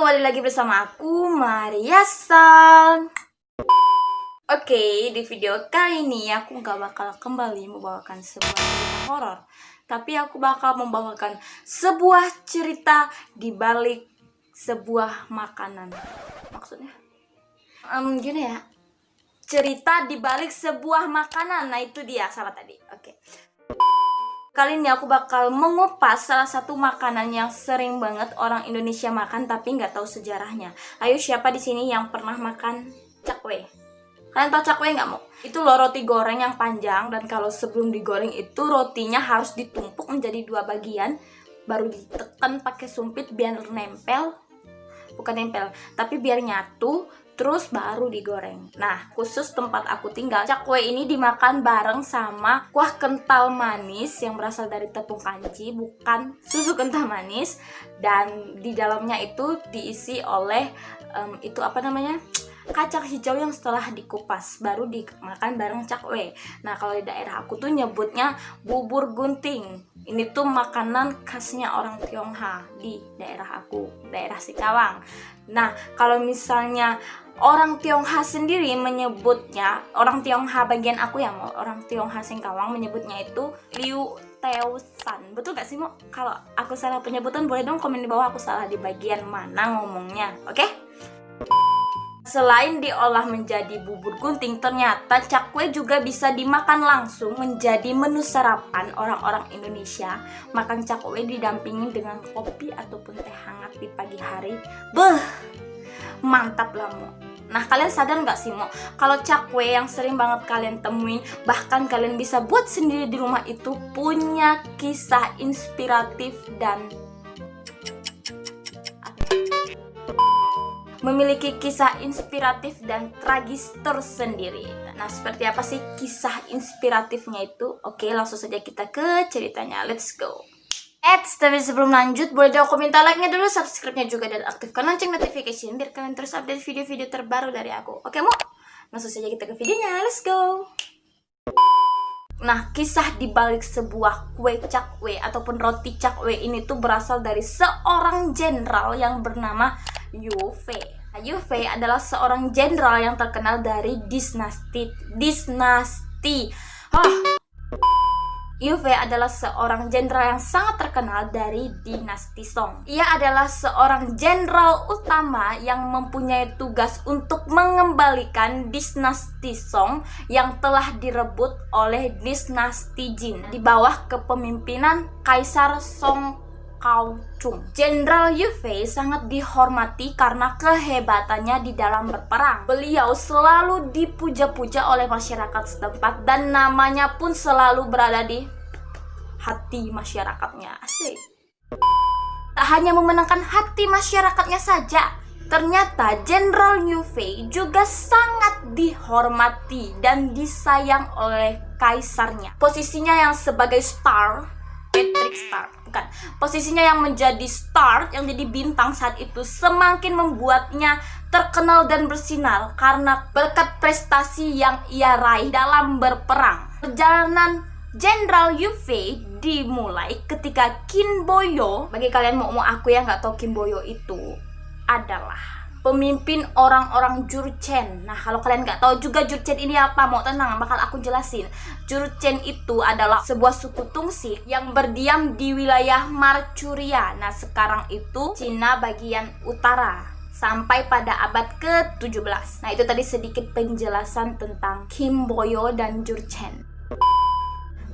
kembali lagi bersama aku, Mariasa. Oke, di video kali ini aku gak bakal kembali membawakan sebuah cerita horor, tapi aku bakal membawakan sebuah cerita di balik sebuah makanan. Maksudnya, gini ya, cerita di balik sebuah makanan. Nah itu dia, salah tadi. Oke. Kali ini aku bakal mengupas salah satu makanan yang sering banget orang Indonesia makan tapi nggak tahu sejarahnya. Ayo, siapa di sini yang pernah makan cakwe? Kalian tahu cakwe nggak, Mo? Itu loh roti goreng yang panjang, dan kalau sebelum digoreng itu rotinya harus ditumpuk menjadi 2 bagian, baru ditekan pakai sumpit biar nempel. Bukan nempel, tapi biar nyatu, terus baru digoreng. Nah, khusus tempat aku tinggal, cakwe ini dimakan bareng sama kuah kental manis yang berasal dari tepung kanji, bukan susu kental manis. Dan di dalamnya itu diisi oleh itu apa namanya, kacang hijau yang setelah dikupas, baru dimakan bareng cakwe. Nah, kalau di daerah aku tuh nyebutnya bubur gunting. Ini tuh makanan khasnya orang Tionghoa di daerah aku, daerah Singkawang. Nah, kalau misalnya orang Tionghoa sendiri menyebutnya, orang Tionghoa bagian aku ya, orang Tionghoa Singkawang menyebutnya itu Liu Teusan. Betul gak sih, Mo? Kalau aku salah penyebutan, boleh dong komen di bawah aku salah di bagian mana ngomongnya, oke? Selain diolah menjadi bubur gunting, ternyata cakwe juga bisa dimakan langsung menjadi menu sarapan orang-orang Indonesia. Makan cakwe didampingi dengan kopi ataupun teh hangat di pagi hari. Beuh, mantap lah, Mo. Nah, kalian sadar nggak sih, Mo, kalau cakwe yang sering banget kalian temuin, bahkan kalian bisa buat sendiri di rumah, itu punya kisah inspiratif dan memiliki kisah inspiratif dan tragis tersendiri. Nah, seperti apa sih kisah inspiratifnya itu? Oke, langsung saja kita ke ceritanya. Let's go. Tapi sebelum lanjut, boleh dong komentar, like-nya dulu, subscribe-nya juga, dan aktifkan lonceng notification biar kalian terus update video-video terbaru dari aku. Oke, Mo? Langsung saja kita ke videonya. Let's go. Nah, kisah dibalik sebuah kue cakwe ataupun roti cakwe ini tuh berasal dari seorang jenderal yang bernama Liu Fei. Liu Fei adalah seorang jenderal yang terkenal dari dinasti. Liu Fei adalah seorang jenderal yang sangat terkenal dari dinasti Song. Ia adalah seorang jenderal utama yang mempunyai tugas untuk mengembalikan dinasti Song yang telah direbut oleh dinasti Jin di bawah kepemimpinan Kaisar Song Kouchung. Jenderal Liu Fei sangat dihormati karena kehebatannya di dalam berperang. Beliau selalu dipuja-puja oleh masyarakat setempat dan namanya pun selalu berada di hati masyarakatnya. Asik. Tak hanya memenangkan hati masyarakatnya saja, ternyata Jenderal Liu Fei juga sangat dihormati dan disayang oleh kaisarnya. Posisinya yang sebagai star, bukan. Posisinya yang menjadi star, yang jadi bintang saat itu, semakin membuatnya terkenal dan bersinar karena berkat prestasi yang ia raih dalam berperang. Perjalanan Jenderal Liu Fei dimulai ketika Qin Boyo. Bagi kalian mau aku yang nggak tahu, Qin Boyo itu adalah pemimpin orang-orang Jurchen. Nah, kalau kalian nggak tahu juga Jurchen ini apa, mau tenang, bakal aku jelasin. Jurchen itu adalah sebuah suku Tungsik yang berdiam di wilayah Manchuria. Nah, sekarang itu Cina bagian utara, sampai pada abad ke-17. Nah, itu tadi sedikit penjelasan tentang Qin Boyo dan Jurchen.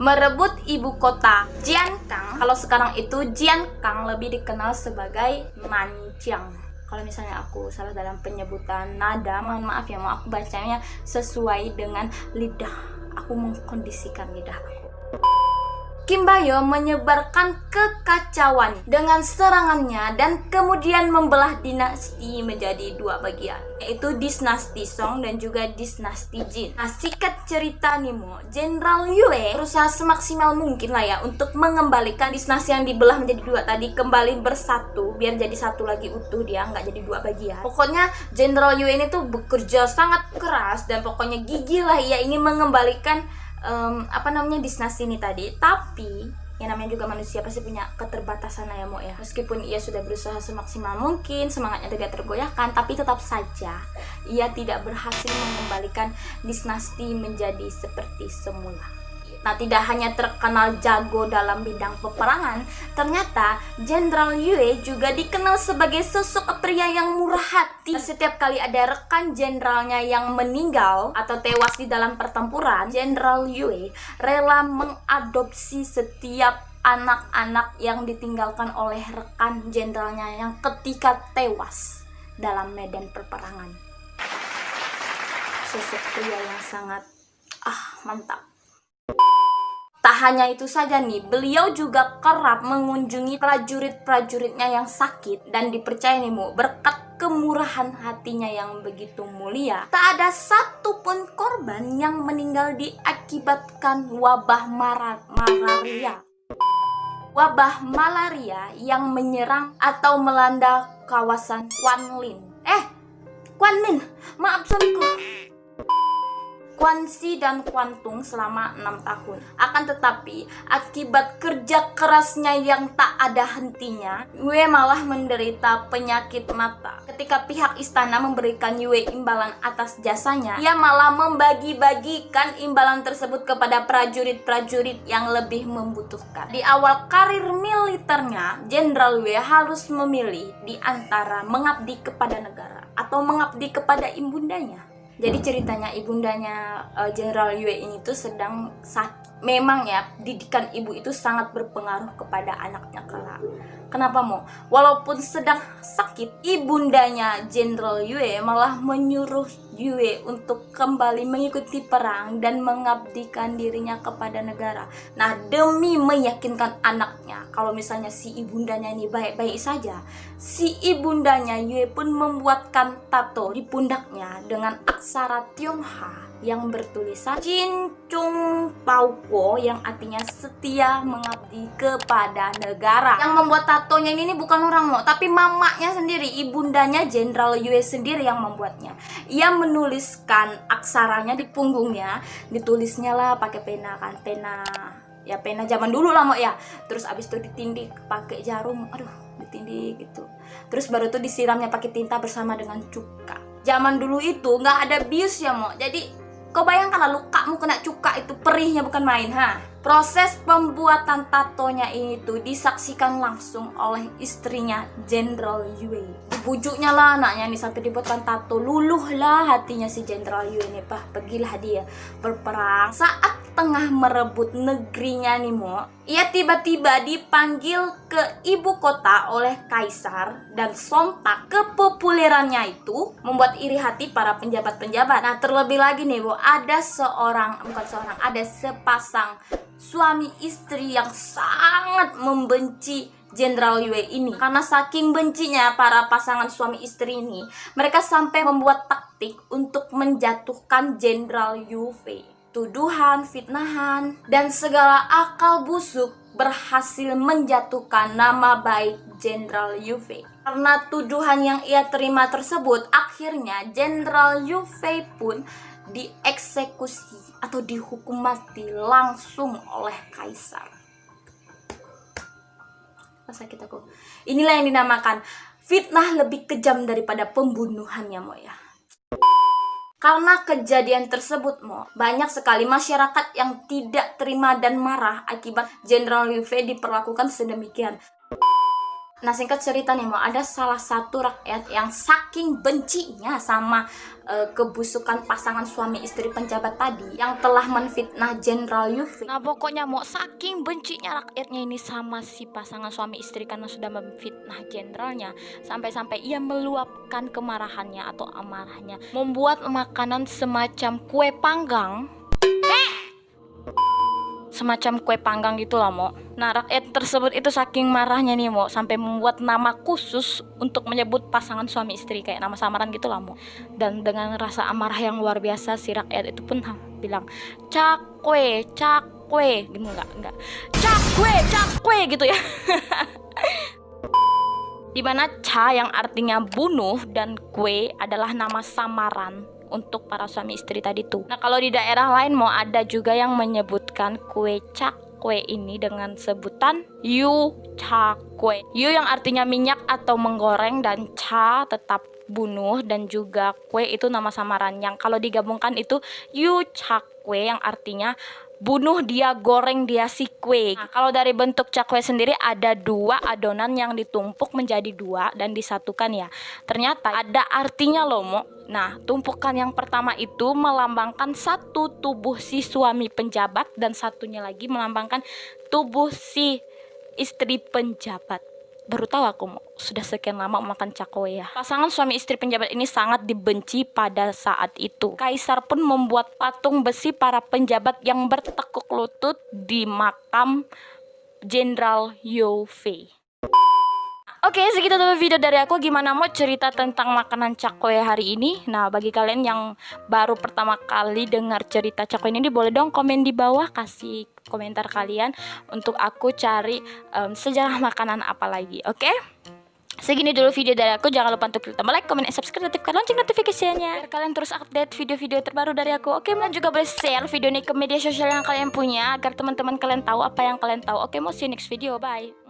Merebut ibu kota Jiankang. Kalau sekarang itu Jiankang lebih dikenal sebagai Nanjiang. Kalau misalnya aku salah dalam penyebutan nada, mohon maaf ya, mau aku bacanya sesuai dengan lidah. Aku mengkondisikan lidah aku. Qin Boyo menyebarkan kekacauan dengan serangannya dan kemudian membelah dinasti menjadi 2 bagian, yaitu dinasti Song dan juga dinasti Jin. Nah, singkat cerita nih, Mo, Jenderal Liu Fei berusaha semaksimal mungkin lah ya untuk mengembalikan dinasti yang dibelah menjadi 2 tadi kembali bersatu, biar jadi satu lagi utuh, dia nggak jadi 2 bagian. Pokoknya Jenderal Liu ini tuh bekerja sangat keras dan pokoknya gigih lah ia ingin mengembalikan dinasti ini tadi. Tapi Ya namanya juga manusia pasti punya keterbatasan ya Mo ya. Meskipun ia sudah berusaha semaksimal mungkin, semangatnya tidak tergoyahkan, tapi tetap saja ia tidak berhasil mengembalikan dinasti menjadi seperti semula. Nah, tidak hanya terkenal jago dalam bidang peperangan, ternyata Jenderal Yue juga dikenal sebagai sosok pria yang murah hati. Setiap kali ada rekan jenderalnya yang meninggal atau tewas di dalam pertempuran, Jenderal Yue rela mengadopsi setiap anak-anak yang ditinggalkan oleh rekan jenderalnya yang ketika tewas dalam medan peperangan. Sosok pria yang sangat mantap. Tak hanya itu saja nih, beliau juga kerap mengunjungi prajurit-prajuritnya yang sakit dan dipercaya nih Mo, berkat kemurahan hatinya yang begitu mulia, tak ada satupun korban yang meninggal diakibatkan wabah malaria. Wabah malaria yang menyerang atau melanda kawasan Quanlin. Quanmin, maaf suamiku. Quanxi dan Quantung selama 6 tahun. Akan tetapi, akibat kerja kerasnya yang tak ada hentinya, Yue malah menderita penyakit mata. Ketika pihak istana memberikan Yue imbalan atas jasanya, ia malah membagi-bagikan imbalan tersebut kepada prajurit-prajurit yang lebih membutuhkan. Di awal karir militernya, Jenderal Yue harus memilih di antara mengabdi kepada negara atau mengabdi kepada ibundanya. Jadi ceritanya ibundanya Jenderal Yue ini tuh sedang sakit. Memang ya, didikan ibu itu sangat berpengaruh kepada anaknya kelak. Kenapa Mo? Walaupun sedang sakit, ibundanya Jenderal Yue malah menyuruh Yue untuk kembali mengikuti perang dan mengabdikan dirinya kepada negara. Nah, demi meyakinkan anaknya kalau misalnya si ibundanya ini baik-baik saja, si ibundanya Yue pun membuatkan tato di pundaknya dengan aksara Tionghoa yang bertulisan Jin Chung Pao Ko, yang artinya setia mengabdi kepada negara. Yang membuat tatonya ini bukan orang Mo, tapi mamanya sendiri, ibundanya Jenderal Yue sendiri yang membuatnya. Ia menuliskan aksaranya di punggungnya, ditulisnya lah pakai pena kan, pena zaman dulu lah Mo ya. Terus abis itu ditindik pakai jarum, ditindik gitu. Terus baru tuh disiramnya pakai tinta bersama dengan cuka. Zaman dulu itu nggak ada bius ya Mo, jadi kau bayangkan lalu lukamu kena cuka itu perihnya bukan main Proses pembuatan tatonya ini tuh disaksikan langsung oleh istrinya Jenderal Yue. Dibujuknya lah anaknya nih sampai dibuatkan tato. Luluh lah hatinya si Jenderal Yue nih, pergilah dia berperang. Saat tengah merebut negerinya nih Mo, ia tiba-tiba dipanggil ke ibu kota oleh kaisar, dan sontak kepopulerannya itu membuat iri hati para penjabat-penjabat. Nah, terlebih lagi nih Bo, ada sepasang suami istri yang sangat membenci Jenderal Yue ini. Karena saking bencinya para pasangan suami istri ini, mereka sampai membuat taktik untuk menjatuhkan Jenderal Yue. Tuduhan, fitnahan, dan segala akal busuk berhasil menjatuhkan nama baik Jenderal Yue. Karena tuduhan yang ia terima tersebut, akhirnya Jenderal Yue pun dieksekusi atau dihukum mati langsung oleh kaisar. Sakit aku. Inilah yang dinamakan fitnah lebih kejam daripada pembunuhannya Mo ya. Karena kejadian tersebut Mo, banyak sekali masyarakat yang tidak terima dan marah akibat Jenderal Yue diperlakukan sedemikian. Nah, singkat cerita nih Mo, ada salah satu rakyat yang saking bencinya sama kebusukan pasangan suami istri penjabat tadi yang telah menfitnah Jenderal Yue. Nah, pokoknya Mo, saking bencinya rakyatnya ini sama si pasangan suami istri karena sudah memfitnah jenderalnya, sampai-sampai ia meluapkan kemarahannya atau amarahnya, membuat makanan semacam kue panggang. Semacam kue panggang gitu lah Mo. Nah, rakyat tersebut itu saking marahnya nih Mo, sampai membuat nama khusus untuk menyebut pasangan suami istri, kayak nama samaran gitu lah Mo. Dan dengan rasa amarah yang luar biasa, si rakyat itu pun bilang cakwe gitu, enggak cakwe gitu ya. Dimana ca yang artinya bunuh dan kue adalah nama samaran untuk para suami istri tadi tuh. Nah, kalau di daerah lain Mo, ada juga yang menyebutkan kue cak cakwe ini dengan sebutan yu cakwe. Yu yang artinya minyak atau menggoreng, dan cha tetap bunuh, dan juga kue itu nama samaran yang kalau digabungkan itu yu cakwe yang artinya bunuh dia, goreng dia si kue. Nah, kalau dari bentuk cakwe sendiri ada dua adonan yang ditumpuk menjadi dua dan disatukan ya. Ternyata ada artinya loh, Mo. Nah, tumpukan yang pertama itu melambangkan satu tubuh si suami penjabat dan satunya lagi melambangkan tubuh si istri penjabat. Baru tahu aku, Mo, sudah sekian lama makan cakwe ya. Pasangan suami istri penjabat ini sangat dibenci pada saat itu. Kaisar pun membuat patung besi para penjabat yang bertekuk lutut di makam Jenderal Liu Fei. Oke, segitu dulu video dari aku. Gimana mau cerita tentang makanan cakwe hari ini? Nah, bagi kalian yang baru pertama kali dengar cerita cakwe ini, boleh dong komen di bawah, kasih komentar kalian untuk aku cari sejarah makanan apa lagi. Oke? Segini dulu video dari aku. Jangan lupa untuk klik tombol like, comment, dan subscribe, aktifkan lonceng notifikasinya biar kalian terus update video-video terbaru dari aku. Oke, dan juga boleh share video ini ke media sosial yang kalian punya agar teman-teman kalian tahu apa yang kalian tahu. Oke, mau see you next video. Bye.